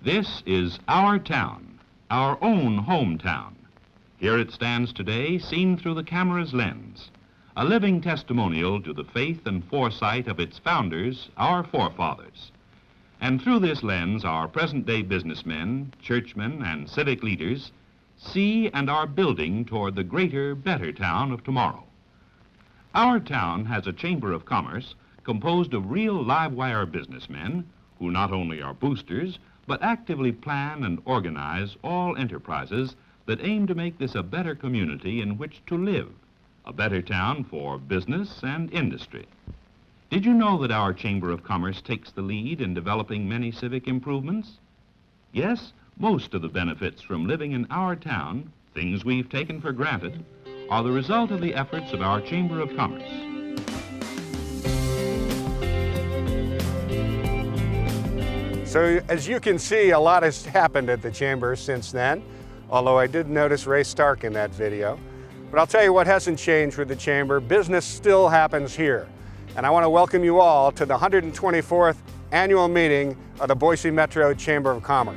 This is our town, our own hometown. Here it stands today, seen through the camera's lens, a living testimonial to the faith and foresight of its founders, our forefathers. And through this lens, our present-day businessmen, churchmen, and civic leaders see and are building toward the greater, better town of tomorrow. Our town has a Chamber of Commerce composed of real live-wire businessmen who not only are boosters, but actively plan and organize all enterprises that aim to make this a better community in which to live, a better town for business and industry. Did you know that our Chamber of Commerce takes the lead in developing many civic improvements? Yes, most of the benefits from living in our town, things we've taken for granted, are the result of the efforts of our Chamber of Commerce. So as you can see, a lot has happened at the Chamber since then, although I did notice Ray Stark in that video. But I'll tell you what hasn't changed with the Chamber. Business still happens here. And I want to welcome you all to the 124th annual meeting of the Boise Metro Chamber of Commerce.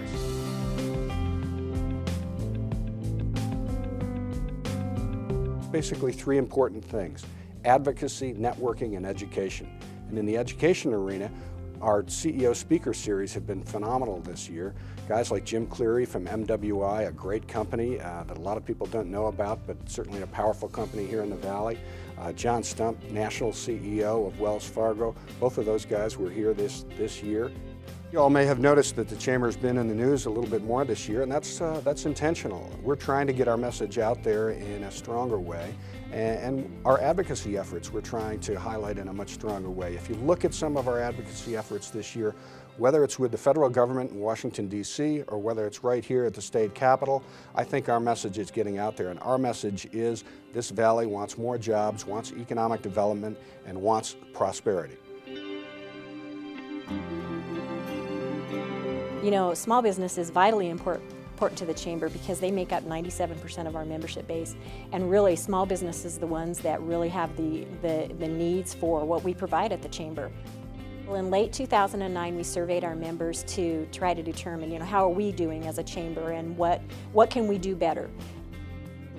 Basically three important things: advocacy, networking, and education. And in the education arena, our CEO Speaker Series have been phenomenal this year. Guys like Jim Cleary from MWI, a great company that a lot of people don't know about, but certainly a powerful company here in the Valley. John Stump, National CEO of Wells Fargo. Both of those guys were here this year. You all may have noticed that the Chamber's been in the news a little bit more this year, and that's intentional. We're trying to get our message out there in a stronger way, and our advocacy efforts we're trying to highlight in a much stronger way. If you look at some of our advocacy efforts this year, whether it's with the federal government in Washington, D.C., or whether it's right here at the state capitol, I think our message is getting out there, and our message is this valley wants more jobs, wants economic development, and wants prosperity. You know, small business is vitally important to the Chamber because they make up 97% of our membership base, and really small business is the ones that really have the needs for what we provide at the Chamber. Well, in late 2009, we surveyed our members to try to determine, how are we doing as a Chamber and what can we do better.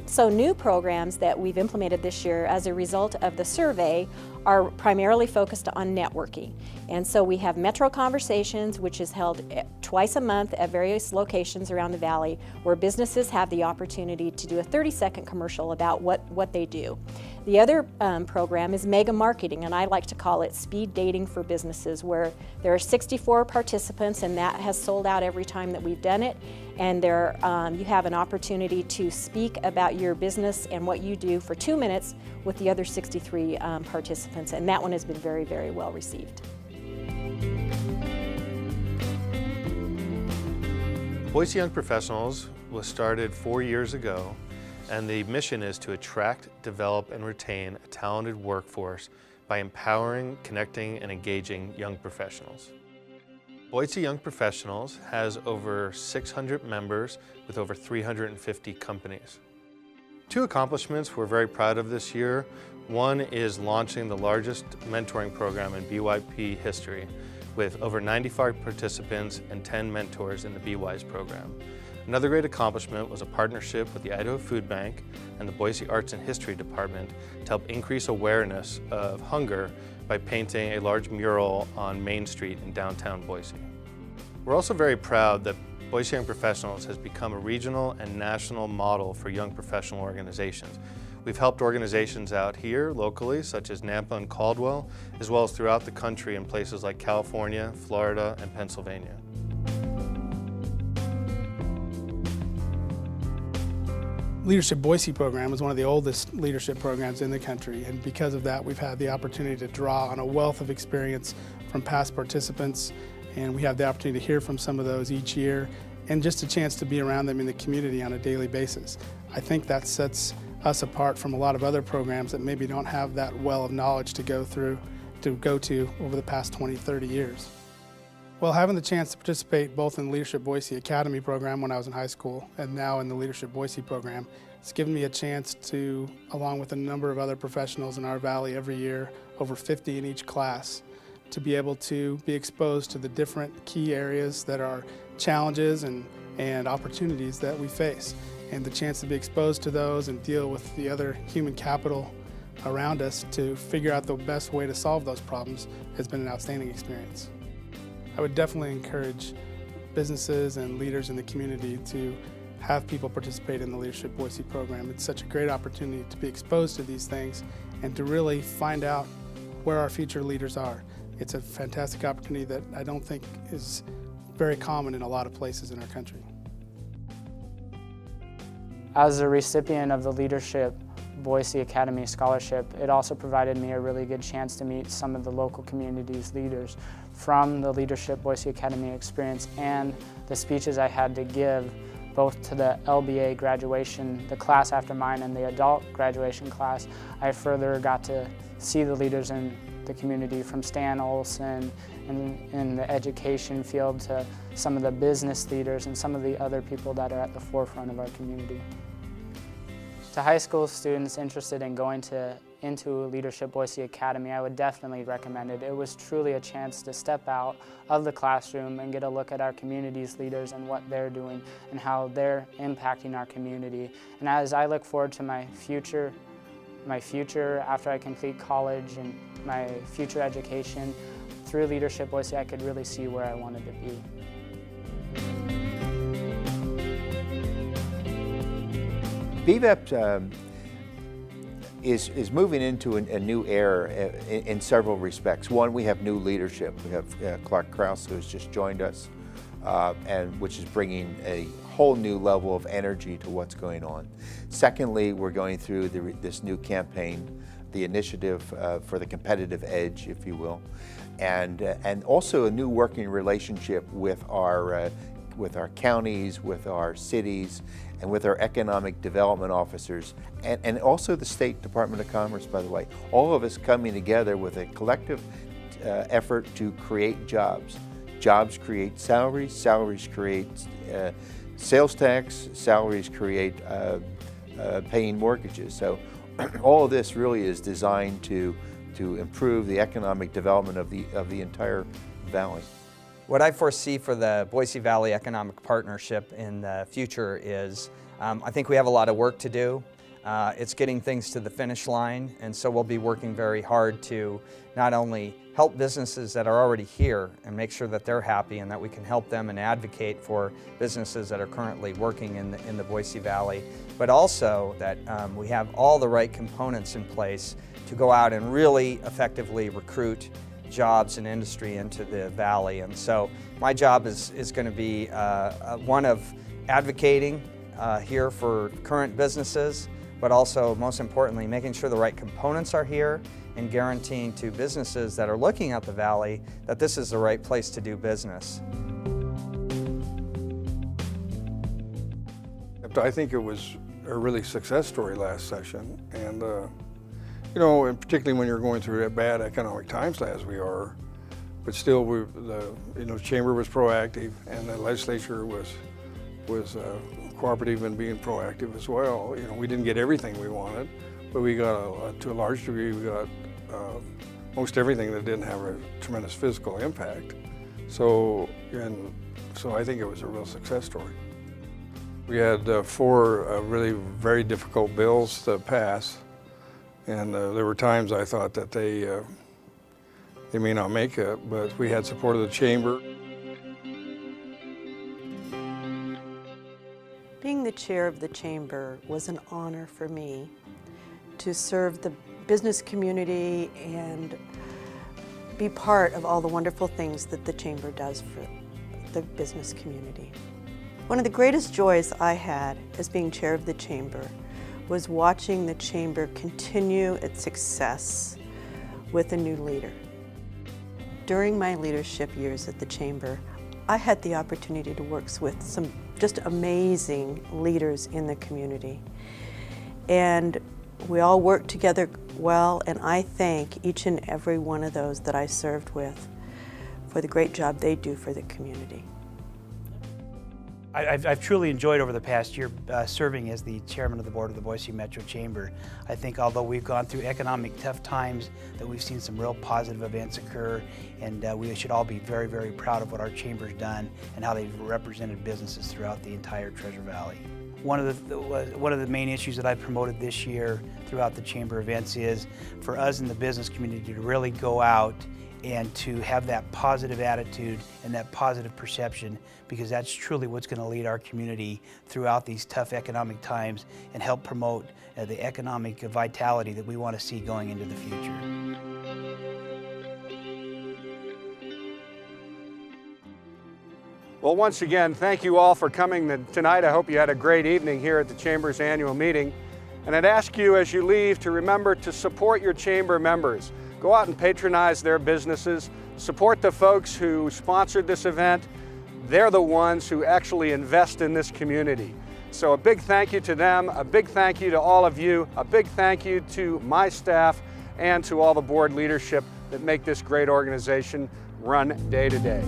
So new programs that we've implemented this year as a result of the survey are primarily focused on networking. And so we have Metro Conversations, which is held twice a month at various locations around the Valley, where businesses have the opportunity to do a 30-second commercial about what they do. The other program is Mega Marketing, and I like to call it speed dating for businesses, where there are 64 participants, and that has sold out every time that we've done it. And there, you have an opportunity to speak about your business and what you do for 2 minutes with the other 63 participants, and that one has been very, very well received. Boise Young Professionals was started 4 years ago, and the mission is to attract, develop, and retain a talented workforce by empowering, connecting, and engaging young professionals. Boise Young Professionals has over 600 members with over 350 companies. Two accomplishments we're very proud of this year. One is launching the largest mentoring program in BYP history, with over 95 participants and 10 mentors in the BWise program. Another great accomplishment was a partnership with the Idaho Food Bank and the Boise Arts and History Department to help increase awareness of hunger by painting a large mural on Main Street in downtown Boise. We're also very proud that Boise Young Professionals has become a regional and national model for young professional organizations. We've helped organizations out here locally, such as Nampa and Caldwell, as well as throughout the country in places like California, Florida, and Pennsylvania. Leadership Boise program is one of the oldest leadership programs in the country, and because of that we've had the opportunity to draw on a wealth of experience from past participants, and we have the opportunity to hear from some of those each year, and just a chance to be around them in the community on a daily basis. I think that sets us apart from a lot of other programs that maybe don't have that well of knowledge to go to over the past 20, 30 years. Well, having the chance to participate both in the Leadership Boise Academy program when I was in high school and now in the Leadership Boise program, it's given me a chance to, along with a number of other professionals in our valley every year, over 50 in each class, to be able to be exposed to the different key areas that are challenges and opportunities that we face. And the chance to be exposed to those and deal with the other human capital around us to figure out the best way to solve those problems has been an outstanding experience. I would definitely encourage businesses and leaders in the community to have people participate in the Leadership Boise program. It's such a great opportunity to be exposed to these things and to really find out where our future leaders are. It's a fantastic opportunity that I don't think is very common in a lot of places in our country. As a recipient of the Leadership Boise Academy Scholarship, it also provided me a really good chance to meet some of the local community's leaders from the Leadership Boise Academy experience and the speeches I had to give both to the LBA graduation, the class after mine, and the adult graduation class. I further got to see the leaders in the community, from Stan Olson in the education field to some of the business leaders and some of the other people that are at the forefront of our community. To high school students interested in going into Leadership Boise Academy, I would definitely recommend it. It was truly a chance to step out of the classroom and get a look at our community's leaders and what they're doing and how they're impacting our community. And as I look forward to my future after I complete college and my future education, through Leadership Boise, I could really see where I wanted to be. BVEP is moving into a new era in several respects. One, we have new leadership. We have Clark Krause, who has just joined us, and which is bringing a whole new level of energy to what's going on. Secondly, we're going through this new campaign, the initiative for the competitive edge, if you will, and also a new working relationship with our counties, with our cities, and with our economic development officers, and also the State Department of Commerce, by the way. All of us coming together with a collective effort to create jobs. Jobs create salaries, salaries create sales tax, salaries create paying mortgages. So all of this really is designed to improve the economic development of the entire valley. What I foresee for the Boise Valley Economic Partnership in the future is, I think we have a lot of work to do. It's getting things to the finish line, and so we'll be working very hard to not only help businesses that are already here and make sure that they're happy and that we can help them and advocate for businesses that are currently working in the Boise Valley, but also that we have all the right components in place to go out and really effectively recruit jobs and industry into the valley. And so my job is going to be one of advocating here for current businesses, but also most importantly making sure the right components are here and guaranteeing to businesses that are looking at the valley that this is the right place to do business. I think it was a really success story last session, and you know, and particularly when you're going through bad economic times as we are, but still, the chamber was proactive, and the legislature was cooperative in being proactive as well. You know, we didn't get everything we wanted, but we got to a large degree, we got most everything that didn't have a tremendous physical impact. So I think it was a real success story. We had 4 really very difficult bills to pass. And there were times I thought that they may not make it, but we had support of the chamber. Being the chair of the chamber was an honor for me to serve the business community and be part of all the wonderful things that the chamber does for the business community. One of the greatest joys I had as being chair of the chamber was watching the chamber continue its success with a new leader. During my leadership years at the chamber, I had the opportunity to work with some just amazing leaders in the community. And we all worked together well, and I thank each and every one of those that I served with for the great job they do for the community. I've truly enjoyed over the past year serving as the chairman of the board of the Boise Metro Chamber. I think although we've gone through economic tough times, that we've seen some real positive events occur, and we should all be very, very proud of what our chamber's done and how they've represented businesses throughout the entire Treasure Valley. One of the main issues that I've promoted this year throughout the chamber events is for us in the business community to really go out and to have that positive attitude and that positive perception, because that's truly what's going to lead our community throughout these tough economic times and help promote the economic vitality that we want to see going into the future. Well, once again, thank you all for coming tonight. I hope you had a great evening here at the Chamber's annual meeting. And I'd ask you as you leave to remember to support your Chamber members. Go out and patronize their businesses. Support the folks who sponsored this event. They're the ones who actually invest in this community. So a big thank you to them, a big thank you to all of you, a big thank you to my staff and to all the board leadership that make this great organization run day to day.